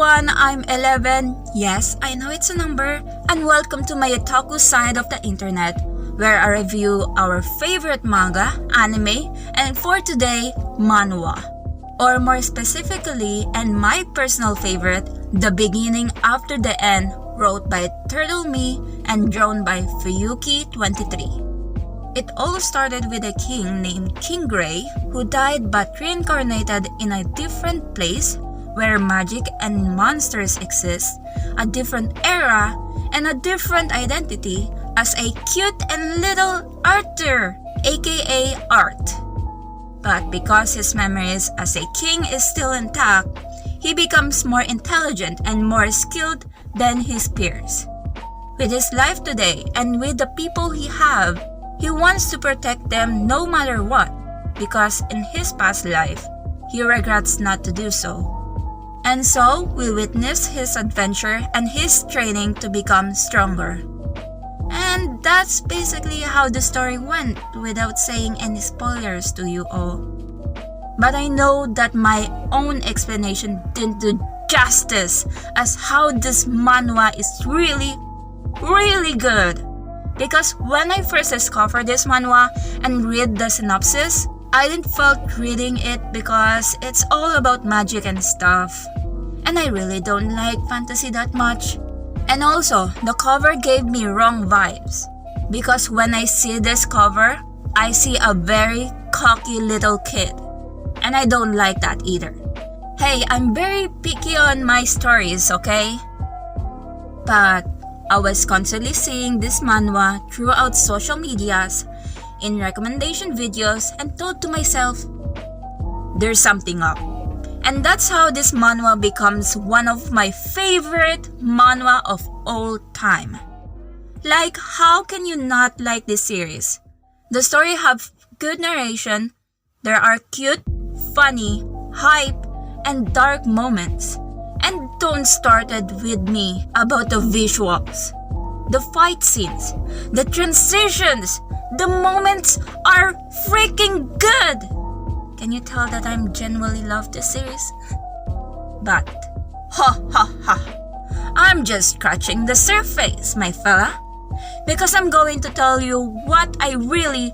everyone, I'm 11. Yes, I know it's a number. And welcome to my otaku side of the internet, where I review our favorite manga, anime, and for today, manhwa. Or more specifically, and my personal favorite, The Beginning After the End, wrote by Turtle Me and drawn by Fuyuki23. It all started with a king named King Gray who died but reincarnated in a different place where magic and monsters exist, a different era, and a different identity as a cute and little Arthur, aka Art. But because his memories as a king is still intact, he becomes more intelligent and more skilled than his peers. With his life today and with the people he have, he wants to protect them no matter what, because in his past life, he regrets not to do so. And so, we witness his adventure and his training to become stronger. And that's basically how the story went without saying any spoilers to you all. But I know that my own explanation didn't do justice as how this manhwa is really good. Because when I first discovered this manhwa and read the synopsis, I didn't felt reading it because it's all about magic and stuff. And I really don't like fantasy that much. And also, the cover gave me wrong vibes. Because when I see this cover, I see a very cocky little kid. And I don't like that either. Hey, I'm very picky on my stories, okay? But I was constantly seeing this manhwa throughout social medias, in recommendation videos, and thought to myself, there's something up. And that's how this manhwa becomes one of my favorite manhwa of all time. Like, how can you not like this series? The story have good narration, there are cute, funny, hype, and dark moments. And don't start it with me about the visuals, the fight scenes, the transitions, the moments are freaking good! Can you tell that I'm genuinely love this series? But, I'm just scratching the surface, my fella. Because I'm going to tell you what I really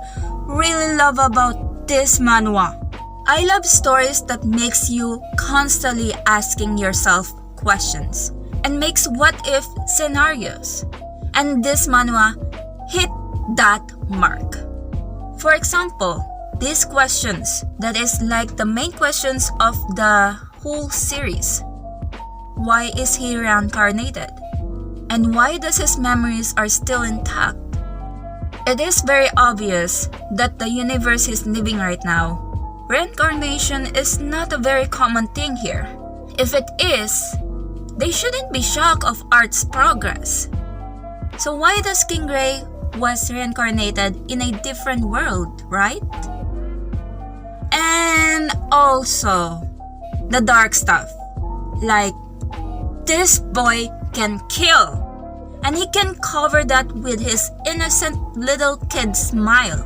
love about this manhwa. I love stories that makes you constantly asking yourself questions and makes what-if scenarios. And this manhwa hit that mark. For example, these questions that is like the main questions of the whole series. Why is he reincarnated? And why does his memories are still intact? It is very obvious that the universe he's living right now, reincarnation is not a very common thing here. If it is, they shouldn't be shocked of Art's progress. So why does King Gray was reincarnated in a different world, right? And also, the dark stuff. Like, this boy can kill. And he can cover that with his innocent little kid smile.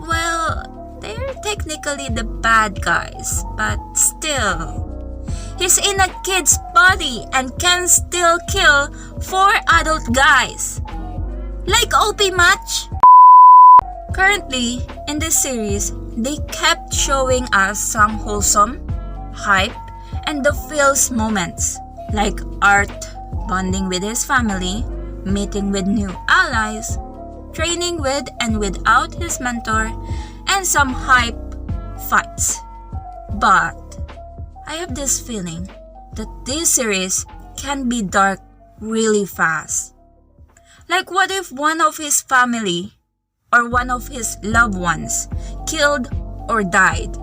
Well, they're technically the bad guys, but still. He's in a kid's body and can still kill 4 adult guys. Like OP match? Currently, in this series, they kept showing us some wholesome, hype, and the feels moments. Like Art bonding with his family, meeting with new allies, training with and without his mentor, and some hype fights. But I have this feeling that this series can be dark really fast. Like, what if one of his family or one of his loved ones killed or died?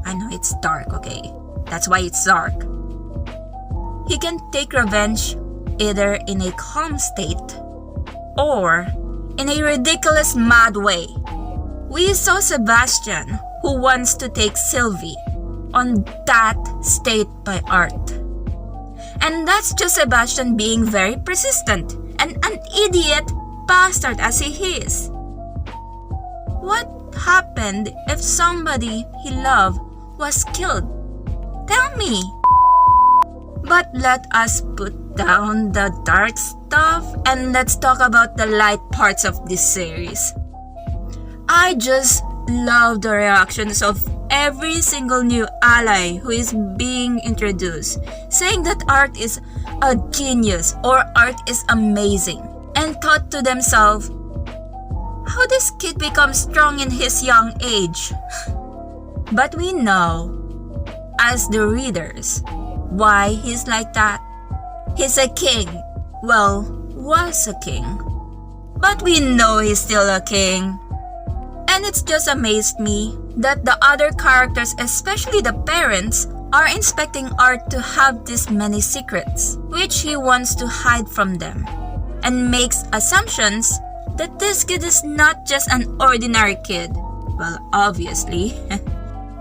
I know it's dark, okay? That's why it's dark. He can take revenge either in a calm state or in a ridiculous mad way. We saw Sebastian, who wants to take Sylvie, on that state by Art. And that's just Sebastian being very persistent and an idiot bastard as he is. What happened if somebody he loved was killed? Tell me. But let us put down the dark stuff and let's talk about the light parts of this series. I just love the reactions of every single new ally who is being introduced, saying that art is a genius or art is amazing, and thought to themselves, how this kid becomes strong in his young age. But we know, as the readers, why he's like that. He's a king. Well, was a king. But we know he's still a king. And it's just amazed me that the other characters, especially the parents, are expecting Art to have this many secrets, which he wants to hide from them, and makes assumptions that this kid is not just an ordinary kid. Well, obviously.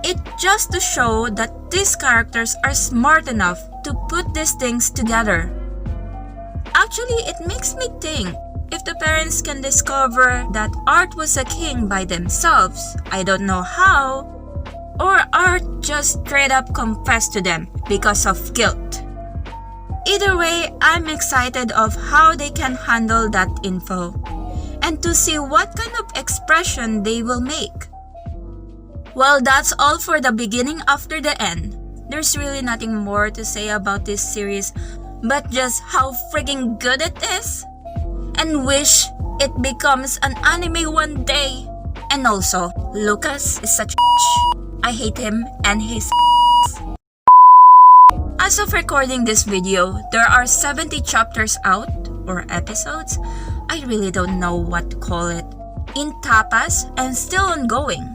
It's just to show that these characters are smart enough to put these things together. Actually, it makes me think, if the parents can discover that Art was a king by themselves, I don't know how, or Art just straight up confessed to them because of guilt. Either way, I'm excited of how they can handle that info, and to see what kind of expression they will make. Well, that's all for The Beginning After the End. There's really nothing more to say about this series, but just how freaking good it is. And wish it becomes an anime one day. And also, Lucas is such a I hate him and his As of recording this video, there are 70 chapters out, or episodes, I really don't know what to call it, in Tapas and still ongoing.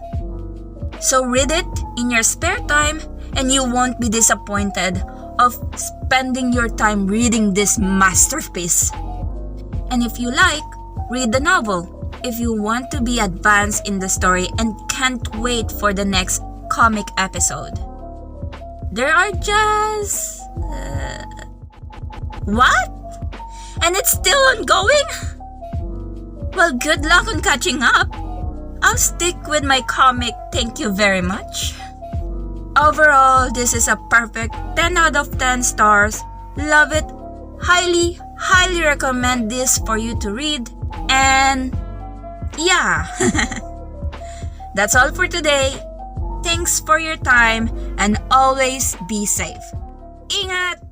So read it in your spare time and you won't be disappointed of spending your time reading this masterpiece. And if you like, read the novel if you want to be advanced in the story and can't wait for the next comic episode. There are just... What? And it's still ongoing? Well, good luck on catching up. I'll stick with my comic, thank you very much. Overall, this is a perfect 10 out of 10 stars. Love it. Highly, highly recommend this for you to read. And yeah, that's all for today. Thanks for your time and always be safe. Ingat!